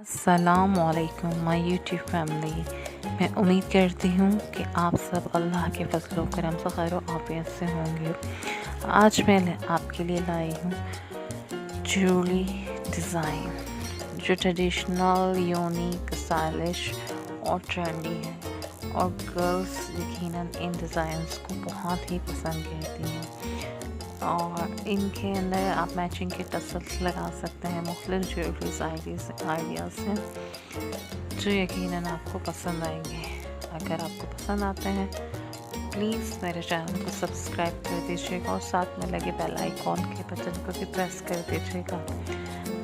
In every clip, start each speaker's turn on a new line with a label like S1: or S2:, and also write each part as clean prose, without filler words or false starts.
S1: अस्सलाम वालेकुम my YouTube family. मैं उम्मीद करती हूँ कि आप सब अल्लाह के फजल करम से खैर आफियत से होंगे। आज मैं आपके लिए लाई हूँ ज्वेलरी डिज़ाइन जो ट्रेडिशनल, यूनिक, स्टाइलिश और ट्रेंडी है और गर्ल्स यकीनन इन डिज़ाइंस को बहुत ही पसंद करती हैं। और इनके अंदर आप मैचिंग के टसल्स लगा सकते हैं। मुख्तलिफ ज्वेलरीज आइडियाज़ हैं जो यकीनन आपको पसंद आएंगे। अगर आपको पसंद आते हैं प्लीज़ मेरे चैनल को सब्सक्राइब कर दीजिएगा और साथ में लगे बेल आइकॉन के बटन को भी प्रेस कर दीजिएगा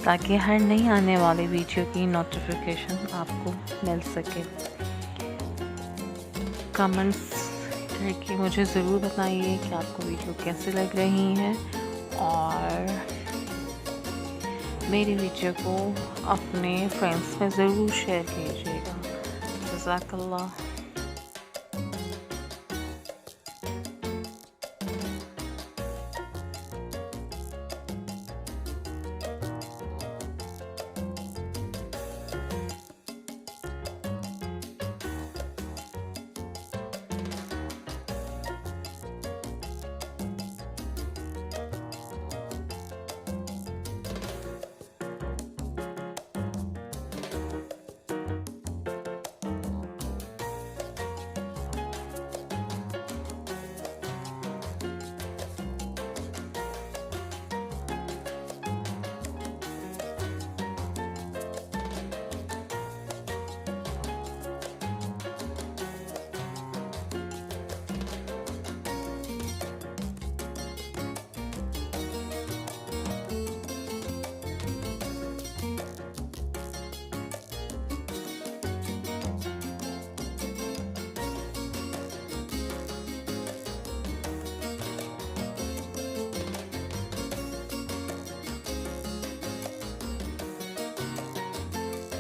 S1: ताकि हर नई आने वाली वीडियो की नोटिफिकेशन आपको मिल सके। कमेंट्स करके मुझे ज़रूर बताइए कि आपको वीडियो कैसी लग रही है और मेरी वीडियो को अपने फ्रेंड्स में ज़रूर शेयर कीजिएगा। जज़ाकल्लाह।